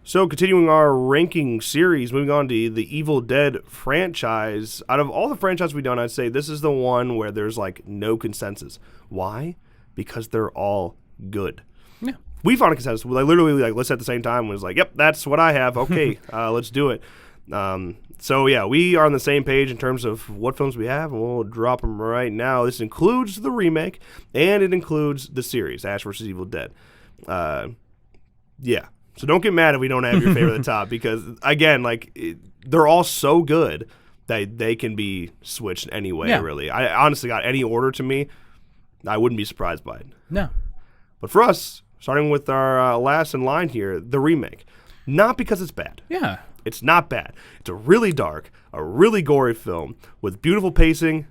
So, continuing our ranking series, moving on to the Evil Dead franchise. Out of all the franchises we've done, I'd say this is the one where there's like no consensus. Why? Because they're all good. Yeah. We found a consensus. We literally listened at the same time and was like, yep, that's what I have. Okay, let's do it. So, yeah, we are on the same page in terms of what films we have, and we'll drop them right now. This includes the remake, and it includes the series, Ash vs. Evil Dead. Yeah. So don't get mad if we don't have your favorite at the top, because, again, they're all so good that they can be switched anyway, really. I honestly got any order to me, I wouldn't be surprised by it. No. But for us, starting with our last in line here, the remake. Not because it's bad. Yeah. It's not bad. It's a really dark, a really gory film with beautiful pacing,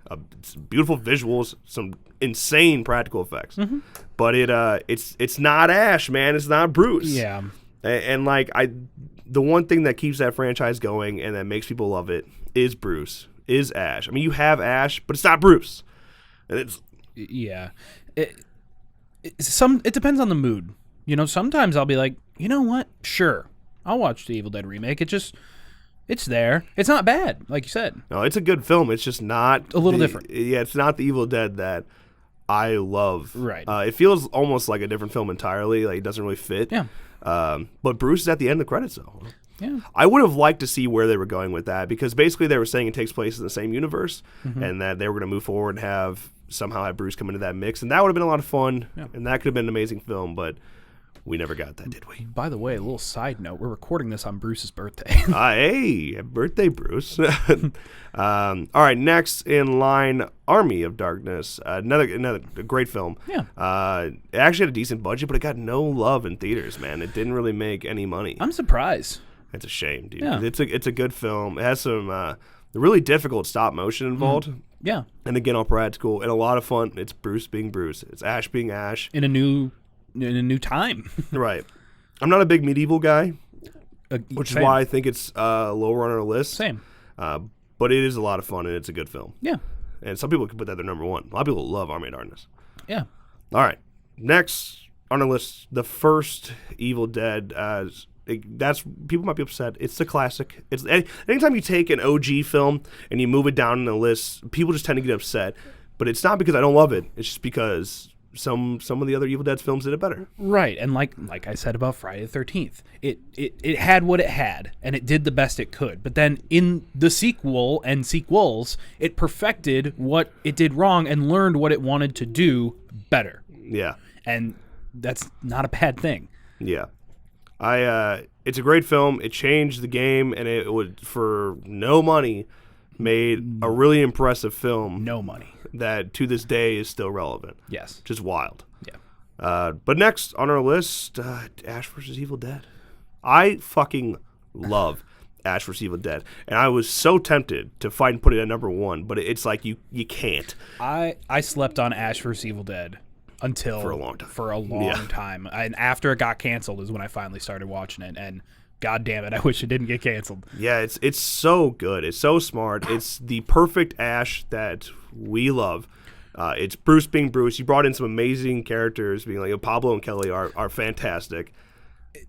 beautiful visuals, some insane practical effects. Mm-hmm. But it's not Ash, man. It's not Bruce. Yeah. And the one thing that keeps that franchise going and that makes people love it is Bruce, is Ash. I mean, you have Ash, but it's not Bruce. And it's It depends on the mood. You know, sometimes I'll be like, you know what? Sure, I'll watch the Evil Dead remake. It's there. It's not bad, like you said. No, it's a good film. It's just not a little different. Yeah, it's not the Evil Dead that I love. Right. It feels almost like a different film entirely. Like, it doesn't really fit. Yeah. But Bruce is at the end of the credits, though. Yeah. I would have liked to see where they were going with that, because basically they were saying it takes place in the same universe, and that they were going to move forward and somehow have Bruce come into that mix, and that would have been a lot of fun, and that could have been an amazing film, but we never got that, did we? By the way, a little side note, we're recording this on Bruce's birthday. Hey, birthday, Bruce. All right, next in line, Army of Darkness. Another great film. Yeah. It actually had a decent budget, but it got no love in theaters, man. It didn't really make any money. I'm surprised. It's a shame, dude. Yeah. It's a good film. It has some really difficult stop motion involved. Yeah. And again, all practical and a lot of fun. It's Bruce being Bruce. It's Ash being Ash. In a new time. Right. I'm not a big medieval guy, which Same. is why I think it's lower on our list. Same. But it is a lot of fun, and it's a good film. Yeah. And some people could put that their number one. A lot of people love Army of Darkness. Yeah. All right. Next on our list, the first Evil Dead. People might be upset. It's the classic. It's anytime you take an OG film and you move it down in the list, people just tend to get upset. But it's not because I don't love it. It's just because some of the other Evil Dead films did it better. Right. And like I said about Friday the 13th, it had what it had, and it did the best it could. But then in the sequel and sequels, it perfected what it did wrong and learned what it wanted to do better. Yeah. And that's not a bad thing. Yeah. It's a great film. It changed the game, and it would, for no money, made a really impressive film. No money. That to this day is still relevant. Yes. Just wild. Yeah. But next on our list, Ash vs. Evil Dead. I fucking love Ash vs. Evil Dead, and I was so tempted to fight and put it at number one, but it's like you can't. I slept on Ash vs. Evil Dead until for a long time. Time. And after it got canceled is when I finally started watching it, and God damn it, I wish it didn't get canceled. Yeah, it's so good. It's so smart. It's the perfect Ash that we love. It's Bruce being Bruce. You brought in some amazing characters, being like Pablo and Kelly are fantastic.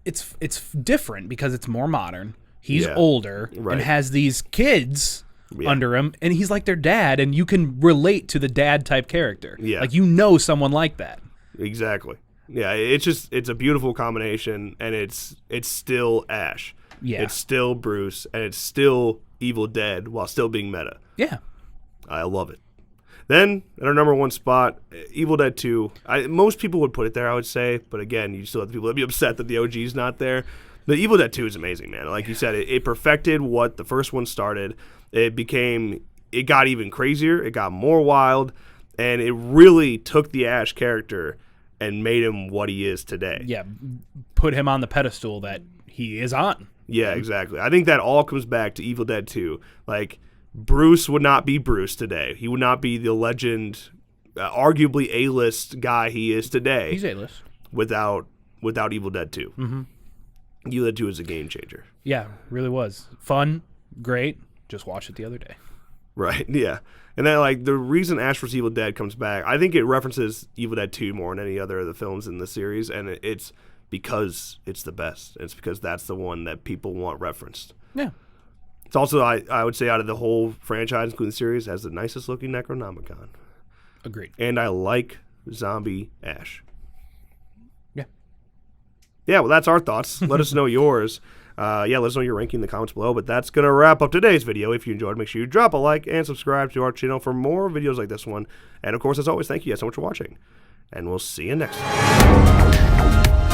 It's different because it's more modern. He's older and has these kids under him, and he's like their dad, and you can relate to the dad type character. Yeah. Like, you know someone like that. Exactly. Yeah, it's a beautiful combination, and it's still Ash. Yeah. It's still Bruce, and it's still Evil Dead while still being meta. Yeah. I love it. Then, at our number one spot, Evil Dead 2. Most people would put it there, I would say, but again, you still have people that be upset that the OG's not there. The Evil Dead 2 is amazing, man. Like you said, it perfected what the first one started. It got even crazier, it got more wild, and it really took the Ash character and made him what he is today. Yeah, put him on the pedestal that he is on. Yeah, exactly. I think that all comes back to Evil Dead 2. Like, Bruce would not be Bruce today. He would not be the legend, arguably A-list guy he is today. He's A-list. Without Evil Dead 2. Mm-hmm. Evil Dead 2 is a game changer. Yeah, really was. Fun, great. Just watched it the other day. Right, yeah. And then, like, the reason Ash vs. Evil Dead comes back, I think it references Evil Dead 2 more than any other of the films in the series, and it's because it's the best. It's because that's the one that people want referenced. Yeah. It's also, I would say, out of the whole franchise, including the series, has the nicest looking Necronomicon. Agreed. And I like Zombie Ash. Yeah. Yeah, well, that's our thoughts. Let us know yours. Let us know your ranking in the comments below. But that's going to wrap up today's video. If you enjoyed, make sure you drop a like and subscribe to our channel for more videos like this one. And, of course, as always, thank you guys so much for watching. And we'll see you next time.